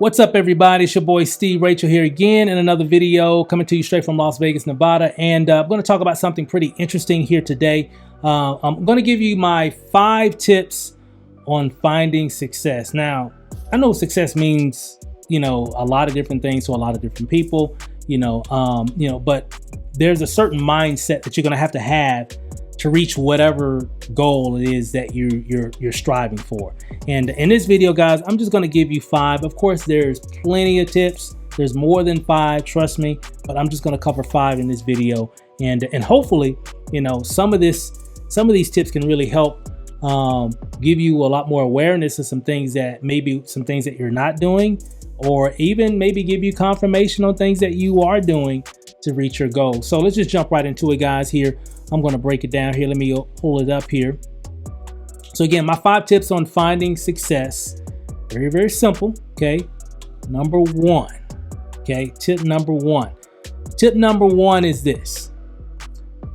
What's up, everybody? It's your boy Steve Rachel here again in another video coming to you straight from Las Vegas, Nevada. And I'm going to talk about something pretty interesting here today. I'm going to give you my 5 tips on finding success. Now, I know success means, a lot of different things to a lot of different people, but there's a certain mindset that you're going to have to reach whatever goal it is that you're striving for. And in this video, guys, I'm just going to give you 5. Of course, there's plenty of tips. There's more than 5, trust me, but I'm just going to cover 5 in this video. And hopefully, some of these tips can really help give you a lot more awareness of some things that you're not doing, or even maybe give you confirmation on things that you are doing to reach your goal. So let's just jump right into it, guys. Here, I'm going to break it down here. Let me pull it up here. So again, my 5 tips on finding success. Very, very simple. Okay. Number 1. Okay. Tip number 1. Tip number 1 is this.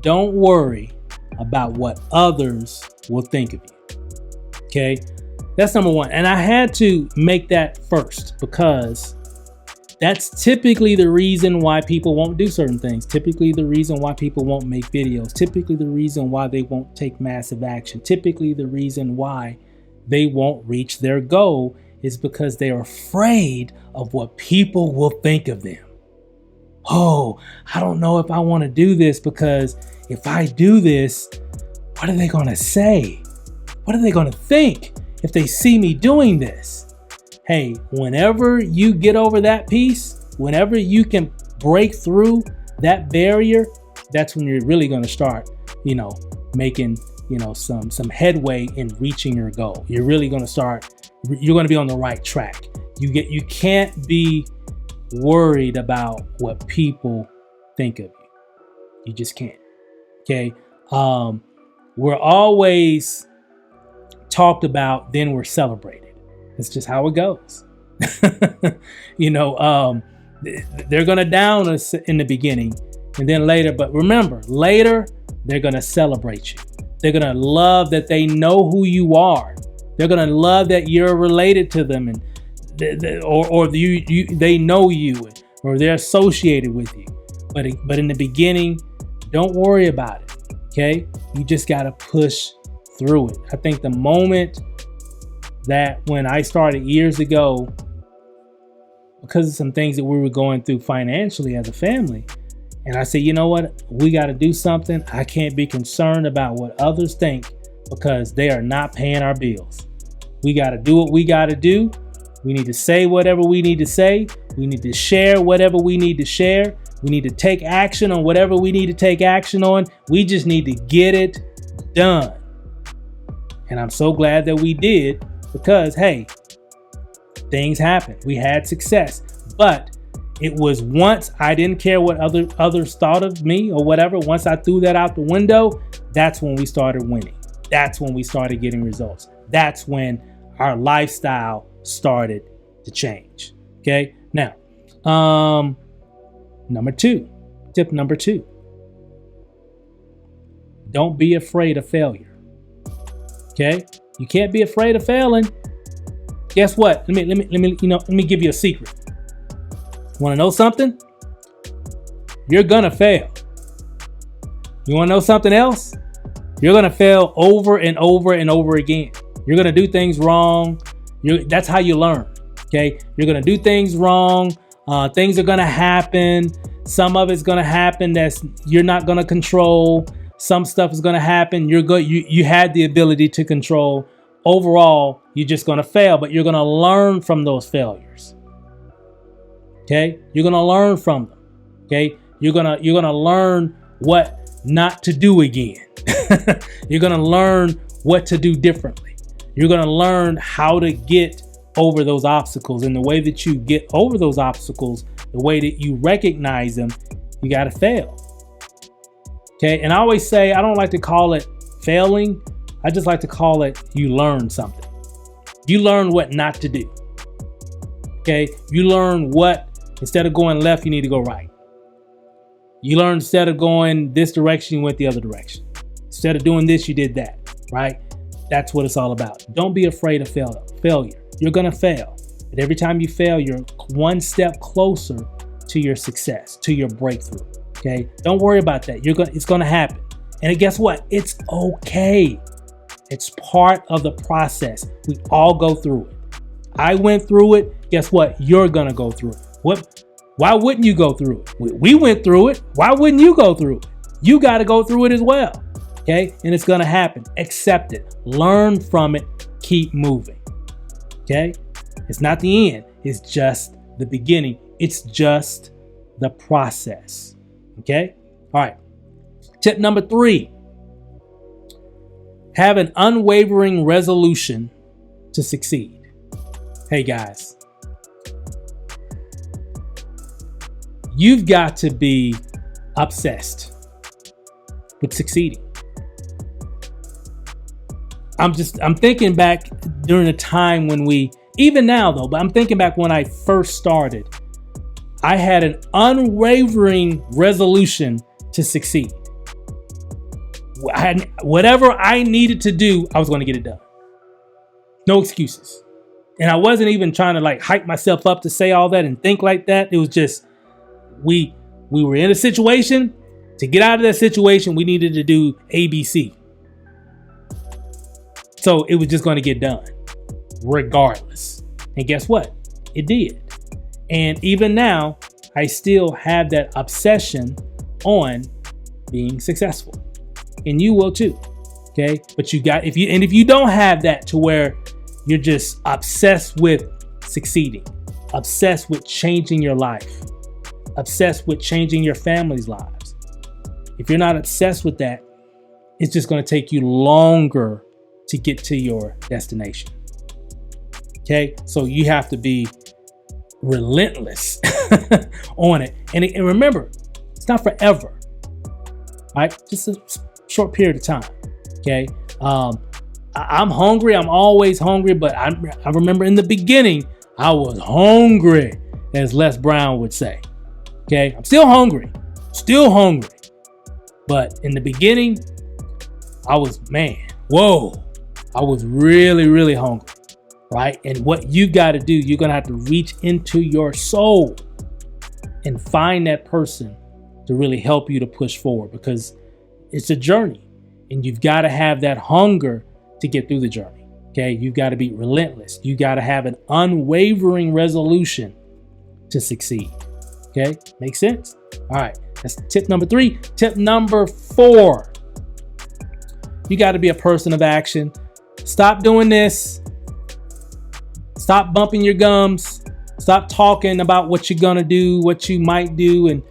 Don't worry about what others will think of you. Okay. That's number 1. And I had to make that first because that's typically the reason why people won't do certain things. Typically the reason why people won't make videos. Typically the reason why they won't take massive action. Typically the reason why they won't reach their goal is because they are afraid of what people will think of them. Oh, I don't know if I want to do this because if I do this, what are they going to say? What are they going to think if they see me doing this? Hey, whenever you get over that piece, whenever you can break through that barrier, that's when you're really going to start, making, some headway in reaching your goal. You're really going to you're going to be on the right track. You can't be worried about what people think of you. You just can't. Okay. We're always talked about, then we're celebrated. It's just how it goes. They're going to down us in the beginning and then later. But remember, later, they're going to celebrate you. They're going to love that they know who you are. They're going to love that you're related to them and they know you or they're associated with you. But in the beginning, don't worry about it. Okay. You just got to push through it. I think the moment that when I started years ago, because of some things that we were going through financially as a family, and I said, you know what, we got to do something. I can't be concerned about what others think because they are not paying our bills. We got to do what we got to do. We need to say whatever we need to say. We need to share whatever we need to share. We need to take action on whatever we need to take action on. We just need to get it done. And I'm so glad that we did. Because, hey, things happen. We had success. But it was once I didn't care what others thought of me or whatever. Once I threw that out the window, that's when we started winning. That's when we started getting results. That's when our lifestyle started to change. Okay. Now, tip number 2. Don't be afraid of failure. Okay. You can't be afraid of failing. Guess what? Let me give you a secret. Want to know something? You're gonna fail. You want to know something else? You're gonna fail over and over and over again. You're gonna do things wrong. That's how you learn. Okay? You're gonna do things wrong. Things are gonna happen. Some of it's gonna happen that's you're not gonna control. Some stuff is going to happen. You had the ability to control. Overall, you're just going to fail, but you're going to learn from those failures. Okay? You're going to learn from them. Okay? You're going to learn what not to do again. You're going to learn what to do differently. You're going to learn how to get over those obstacles, and the way that you get over those obstacles, the way that you recognize them, you got to fail. Okay, and I always say I don't like to call it failing. I just like to call it you learn something. You learn what not to do. Okay, you learn what instead of going left, you need to go right. You learn instead of going this direction, you went the other direction. Instead of doing this, you did that, right? That's what it's all about. Don't be afraid of failure. You're going to fail. But every time you fail, you're one step closer to your success, to your breakthrough. Okay? Don't worry about that. It's gonna happen. And guess what? It's okay. It's part of the process. We all go through it. I went through it. Guess what? You're gonna go through it. Why wouldn't you go through it? We went through it. Why wouldn't you go through it? You got to go through it as well. Okay? And it's gonna happen. Accept it. Learn from it. Keep moving. Okay? It's not the end. It's just the beginning. It's just the process. Okay? All right. Tip number 3. Have an unwavering resolution to succeed. Hey guys, you've got to be obsessed with succeeding. I'm thinking back during a time when even now though, but I'm thinking back when I first started, I had an unwavering resolution to succeed. Whatever I needed to do, I was going to get it done. No excuses. And I wasn't even trying to hype myself up to say all that and think like that. It was just, we were in a situation. To get out of that situation, we needed to do ABC. So it was just going to get done regardless. And guess what? It did. And even now, I still have that obsession on being successful. And you will too. Okay. But if you don't have that to where you're just obsessed with succeeding, obsessed with changing your life, obsessed with changing your family's lives. If you're not obsessed with that, it's just going to take you longer to get to your destination. Okay. So you have to be relentless on it. And remember, it's not forever. Right? Just a short period of time. Okay. I'm hungry. I'm always hungry, but I remember in the beginning, I was hungry, as Les Brown would say. Okay. I'm still hungry. But in the beginning, I was really, really hungry. Right. And what you got to do, you're going to have to reach into your soul and find that person to really help you to push forward, because it's a journey and you've got to have that hunger to get through the journey. Okay. You've got to be relentless. You got to have an unwavering resolution to succeed. Okay. Makes sense? All right. That's tip number 3. Tip number 4. You got to be a person of action. Stop doing this. Stop bumping your gums. Stop talking about what you're going to do, what you might do. And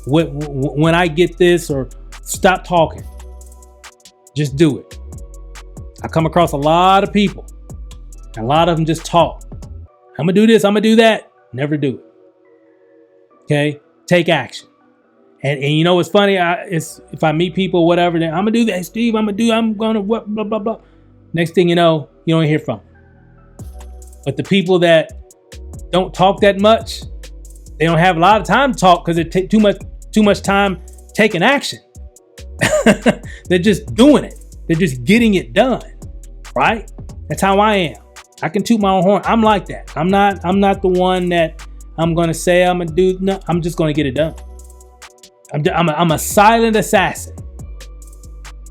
when I get this, or stop talking. Just do it. I come across a lot of people. A lot of them just talk. I'm going to do this. I'm going to do that. Never do it. Okay. Take action. And you know what's funny? If I meet people, whatever, then I'm going to do that. Hey, Steve, I'm going to what, blah, blah, blah. Next thing you know, you don't hear from them. But the people that don't talk that much, they don't have a lot of time to talk because it takes too much time taking action. They're just doing it. They're just getting it done. Right? That's how I am. I can toot my own horn. I'm like that. I'm not the one that I'm going to say I'm going to do. No, I'm just going to get it done. I'm a silent assassin.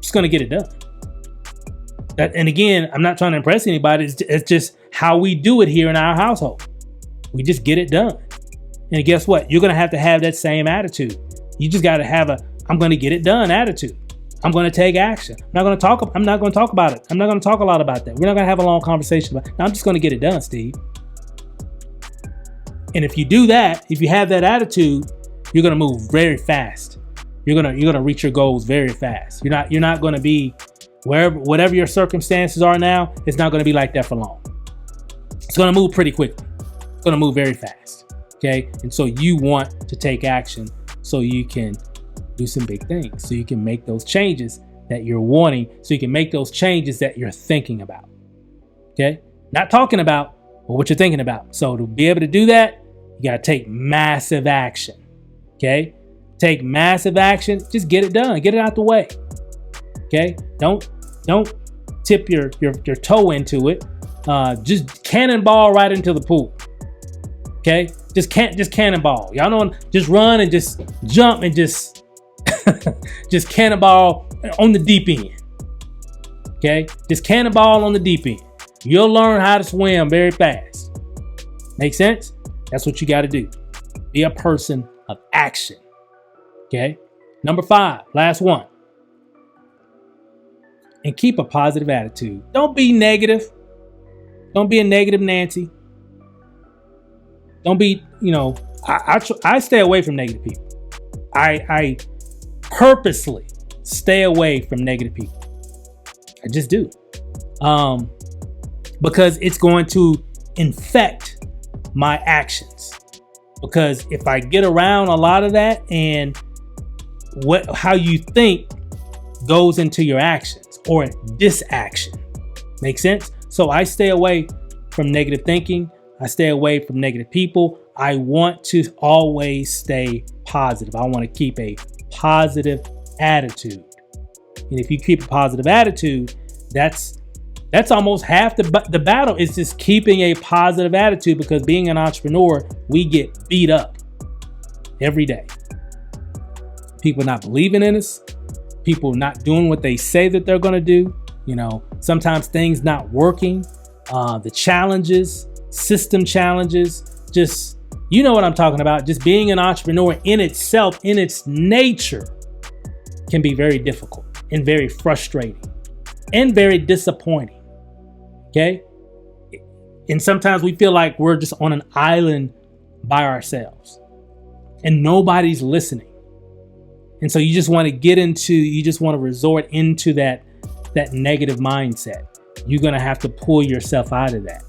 Just going to get it done. And again, I'm not trying to impress anybody. It's just how we do it here in our household. We just get it done. And guess what? You're going to have that same attitude. You just got to have I'm going to get it done attitude. I'm going to take action. I'm not going to talk about it. I'm not going to talk a lot about that. We're not going to have a long conversation about it. I'm just going to get it done, Steve. And if you do that, if you have that attitude, you're going to move very fast. You're going to reach your goals very fast. You're not going to be whatever your circumstances are now, it's not going to be like that for long. It's going to move pretty quickly. It's going to move very fast. Okay. And so you want to take action so you can do some big things, so you can make those changes that you're wanting, so you can make those changes that you're thinking about. Okay. Not talking about, but what you're thinking about. So to be able to do that, you got to take massive action. Okay. Take massive action. Just get it done. Get it out the way. Okay. Don't tip your toe into it. just cannonball right into the pool. Okay, just cannonball. Y'all know, just run and just jump and just just cannonball on the deep end. Okay, just cannonball on the deep end. You'll learn how to swim very fast. Make sense? That's what you got to do. Be a person of action. Okay. Number 5, last one. And keep a positive attitude. Don't be negative. Don't be a negative Nancy. Don't be, I stay away from negative people. I purposely stay away from negative people. I just do. Because it's going to infect my actions. Because if I get around a lot of that, and how you think goes into your actions or disaction. Make sense? So I stay away from negative thinking. I stay away from negative people. I want to always stay positive. I want to keep a positive attitude. And if you keep a positive attitude, that's almost half the battle, is just keeping a positive attitude, because being an entrepreneur, we get beat up every day. People not believing in us, people not doing what they say that they're going to do. Sometimes things not working, the challenges, system challenges, just, you know what I'm talking about. Just being an entrepreneur in itself, in its nature, can be very difficult and very frustrating and very disappointing. Okay. And sometimes we feel like we're just on an island by ourselves and nobody's listening. And so you just want to resort into that negative mindset. You're going to have to pull yourself out of that.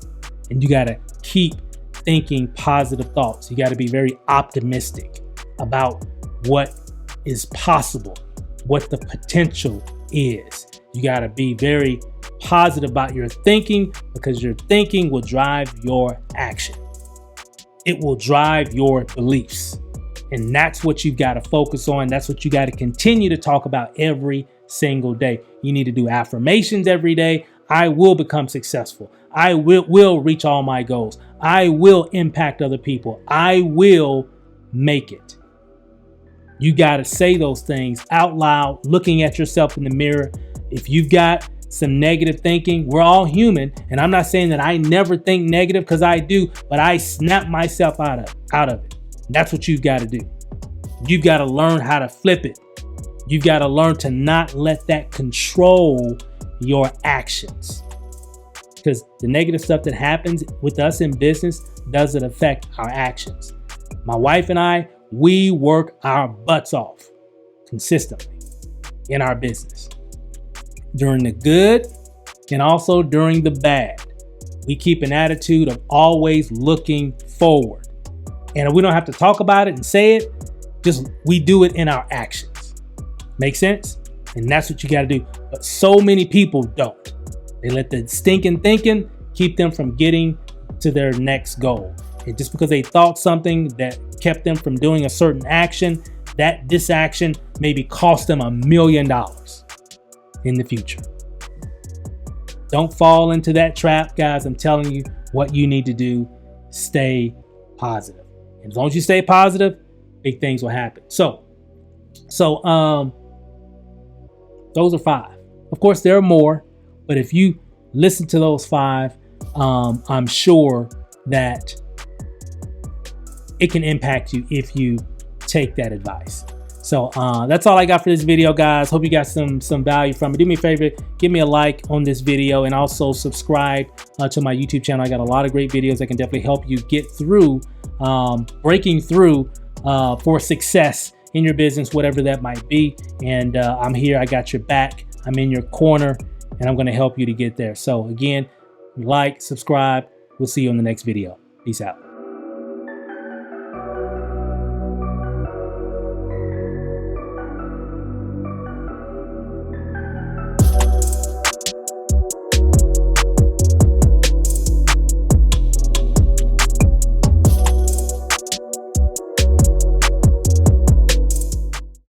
And you got to keep thinking positive thoughts. You got to be very optimistic about what is possible, what the potential is. You got to be very positive about your thinking, because your thinking will drive your action. It will drive your beliefs. And that's what you've got to focus on. That's what you got to continue to talk about every single day. You need to do affirmations every day. I will become successful. I will reach all my goals. I will impact other people. I will make it. You got to say those things out loud, looking at yourself in the mirror. If you've got some negative thinking, we're all human. And I'm not saying that I never think negative, because I do, but I snap myself out of it. That's what you've got to do. You've got to learn how to flip it. You've got to learn to not let that control your actions. Because the negative stuff that happens with us in business doesn't affect our actions. My wife and I, we work our butts off consistently in our business. During the good and also during the bad. We keep an attitude of always looking forward. And we don't have to talk about it and say it. Just we do it in our actions. Make sense? And that's what you got to do. But so many people don't. They let the stinking thinking keep them from getting to their next goal. And just because they thought something that kept them from doing a certain action, that disaction maybe cost them $1 million in the future. Don't fall into that trap, guys. I'm telling you what you need to do. Stay positive. And as long as you stay positive, big things will happen. So those are 5. Of course, there are more, but if you listen to those 5, I'm sure that it can impact you if you take that advice. So that's all I got for this video, guys. Hope you got some value from it. Do me a favor, give me a like on this video, and also subscribe to my YouTube channel. I got a lot of great videos that can definitely help you get through, breaking through for success in your business, whatever that might be. And I'm here. I got your back. I'm in your corner, and I'm going to help you to get there. So again, like, subscribe. We'll see you in the next video. Peace out.